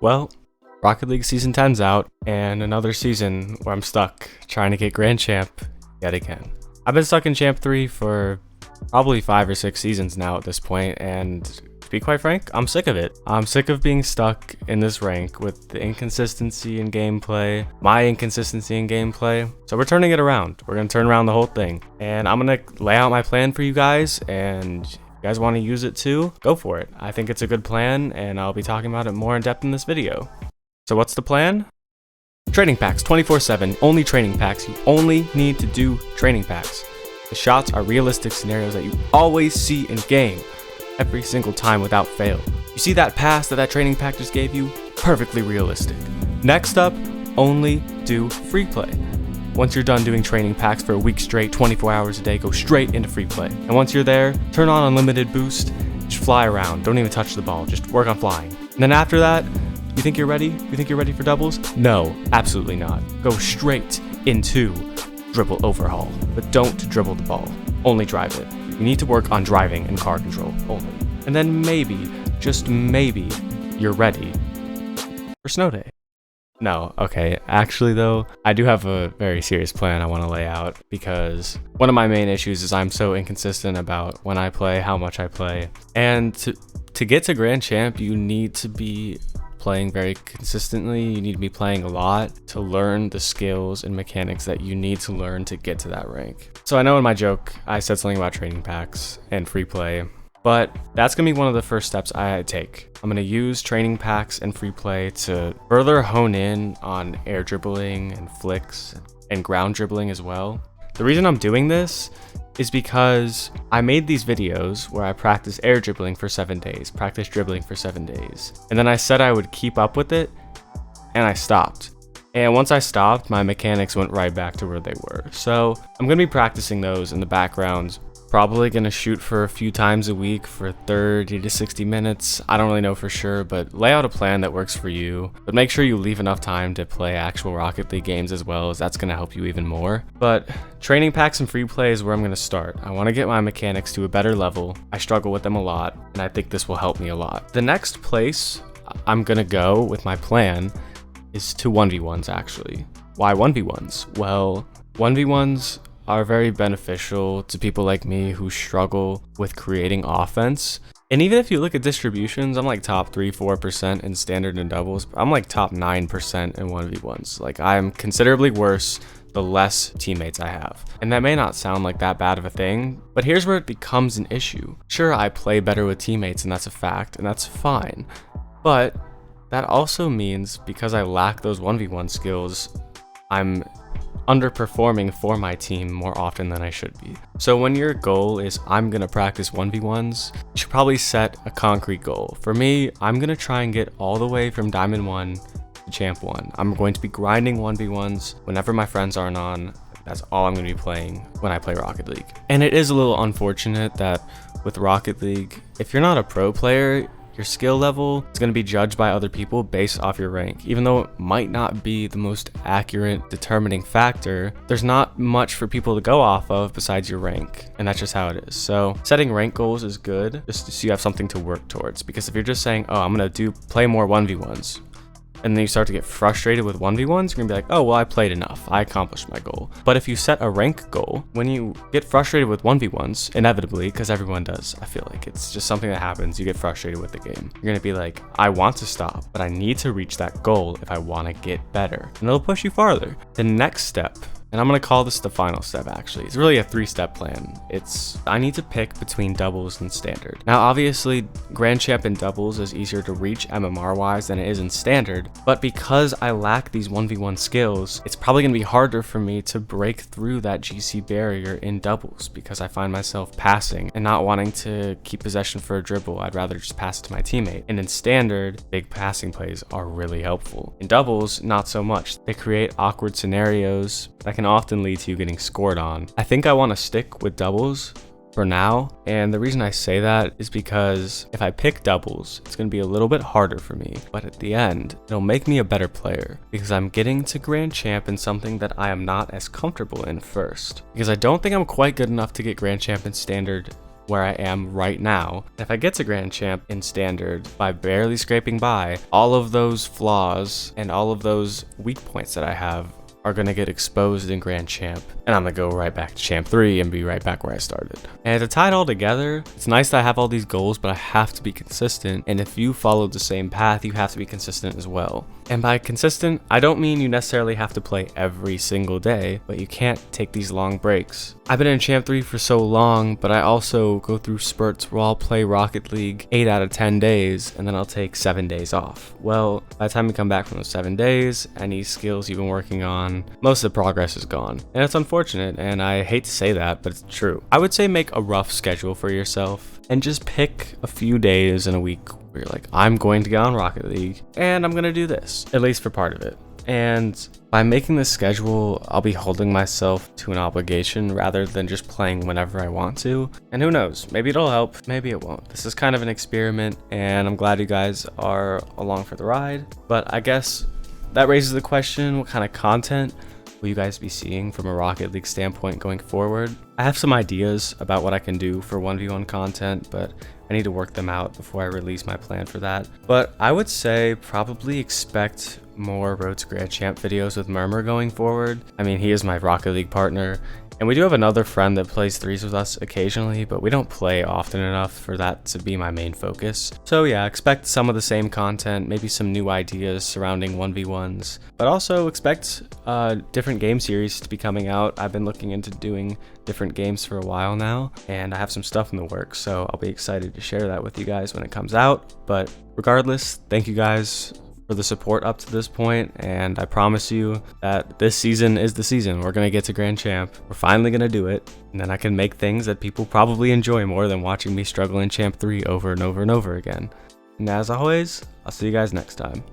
Well, Rocket League Season 10's out, and another season where I'm stuck trying to get Grand Champ yet again. I've been stuck in Champ 3 for probably 5 or 6 seasons now at this point, and to be quite frank, I'm sick of it. I'm sick of being stuck in this rank with the inconsistency in gameplay, my inconsistency in gameplay. So we're turning it around. We're going to turn around the whole thing, and I'm going to lay out my plan for you guys, and if you guys want to use it too, go for it. I think it's a good plan, and I'll be talking about it more in depth in this video. So what's the plan? Training packs 24/7, only training packs. You only need to do training packs. The shots are realistic scenarios that you always see in game, every single time without fail. You see that pass that training pack just gave you? Perfectly realistic. Next up, only do free play. Once you're done doing training packs for a week straight, 24 hours a day, go straight into free play. And once you're there, turn on unlimited boost, just fly around. Don't even touch the ball, just work on flying. And then after that, you think you're ready? You think you're ready for doubles? No, absolutely not. Go straight into dribble overhaul, but don't dribble the ball. Only drive it. You need to work on driving and car control only. And then maybe, just maybe, you're ready for snow day. No, okay, actually though, I do have a very serious plan I want to lay out, because one of my main issues is I'm so inconsistent about when I play, how much I play. And to get to Grand Champ, you need to be playing very consistently. You need to be playing a lot to learn the skills and mechanics that you need to learn to get to that rank. So I know in my joke, I said something about training packs and free play, but that's gonna be one of the first steps I take. I'm gonna use training packs and free play to further hone in on air dribbling and flicks and ground dribbling as well. The reason I'm doing this is because I made these videos where I practice air dribbling for 7 days, practice dribbling for 7 days. And then I said I would keep up with it, and I stopped. And once I stopped, my mechanics went right back to where they were. So I'm gonna be practicing those in the background. Probably gonna shoot for a few times a week for 30 to 60 minutes. I don't really know for sure, but lay out a plan that works for you. But make sure you leave enough time to play actual Rocket League games as well, as that's gonna help you even more. But training packs and free play is where I'm gonna start. I wanna get my mechanics to a better level. I struggle with them a lot, and I think this will help me a lot. The next place I'm gonna go with my plan is to 1v1s actually. Why 1v1s? Well, 1v1s are very beneficial to people like me who struggle with creating offense. And even if you look at distributions, I'm like top 3-4% in standard and doubles. I'm like top 9% in 1v1s. Like, I'm considerably worse the less teammates I have. And that may not sound like that bad of a thing, but here's where it becomes an issue. Sure, I play better with teammates, and that's a fact, and that's fine. But that also means because I lack those 1v1 skills, I'm underperforming for my team more often than I should be. So when your goal is I'm gonna practice 1v1s, you should probably set a concrete goal. For me, I'm gonna try and get all the way from Diamond 1 to Champ 1. I'm going to be grinding 1v1s whenever my friends aren't on. That's all I'm gonna be playing when I play Rocket League. And it is a little unfortunate that with Rocket League, if you're not a pro player, your skill level is going to be judged by other people based off your rank. Even though it might not be the most accurate determining factor, there's not much for people to go off of besides your rank, and that's just how it is. So setting rank goals is good, just so you have something to work towards, because if you're just saying, oh, I'm going to play more 1v1s, and then you start to get frustrated with 1v1s, you're gonna be like, oh, well, I played enough. I accomplished my goal. But if you set a rank goal, when you get frustrated with 1v1s, inevitably, because everyone does, I feel like it's just something that happens, you get frustrated with the game. You're gonna be like, I want to stop, but I need to reach that goal if I wanna get better. And it'll push you farther. The next step, and I'm gonna call this the final step actually. It's really a 3-step plan. I need to pick between doubles and standard. Now obviously, Grand Champ in doubles is easier to reach MMR wise than it is in standard, but because I lack these 1v1 skills, it's probably gonna be harder for me to break through that GC barrier in doubles, because I find myself passing and not wanting to keep possession for a dribble. I'd rather just pass it to my teammate. And in standard, big passing plays are really helpful. In doubles, not so much. They create awkward scenarios that can often lead to you getting scored on. I think I want to stick with doubles for now, and the reason I say that is because if I pick doubles, it's going to be a little bit harder for me, but at the end, it'll make me a better player, because I'm getting to Grand Champ in something that I am not as comfortable in first, because I don't think I'm quite good enough to get Grand Champ in standard where I am right now. If I get to Grand Champ in Standard by barely scraping by, all of those flaws and all of those weak points that I have are going to get exposed in Grand Champ, and I'm going to go right back to Champ 3 and be right back where I started. And to tie it all together, it's nice that I have all these goals, but I have to be consistent, and if you follow the same path, you have to be consistent as well. And by consistent, I don't mean you necessarily have to play every single day, but you can't take these long breaks. I've been in Champ 3 for so long, but I also go through spurts where I'll play Rocket League 8 out of 10 days, and then I'll take 7 days off. Well, by the time you come back from those 7 days, any skills you've been working on, most of the progress is gone. And it's unfortunate, and I hate to say that, but it's true. I would say make a rough schedule for yourself, and just pick a few days in a week where you're like, I'm going to get on Rocket League, and I'm going to do this, at least for part of it. And by making this schedule, I'll be holding myself to an obligation rather than just playing whenever I want to. And who knows, maybe it'll help, maybe it won't. This is kind of an experiment, and I'm glad you guys are along for the ride. But I guess that raises the question, what kind of content will you guys be seeing from a Rocket League standpoint going forward? I have some ideas about what I can do for 1v1 content, but I need to work them out before I release my plan for that. But I would say probably expect more Road to Grand Champ videos with Murmur going forward. I mean, he is my Rocket League partner, and we do have another friend that plays threes with us occasionally, but we don't play often enough for that to be my main focus. So yeah, expect some of the same content, maybe some new ideas surrounding 1v1s, but also expect different game series to be coming out. I've been looking into doing different games for a while now, and I have some stuff in the works, so I'll be excited to share that with you guys when it comes out. But regardless, thank you guys for the support up to this point, and I promise you that this season is the season. We're gonna get to Grand Champ. We're finally gonna do it, and then I can make things that people probably enjoy more than watching me struggle in Champ 3 over and over and over again. And as always, I'll see you guys next time.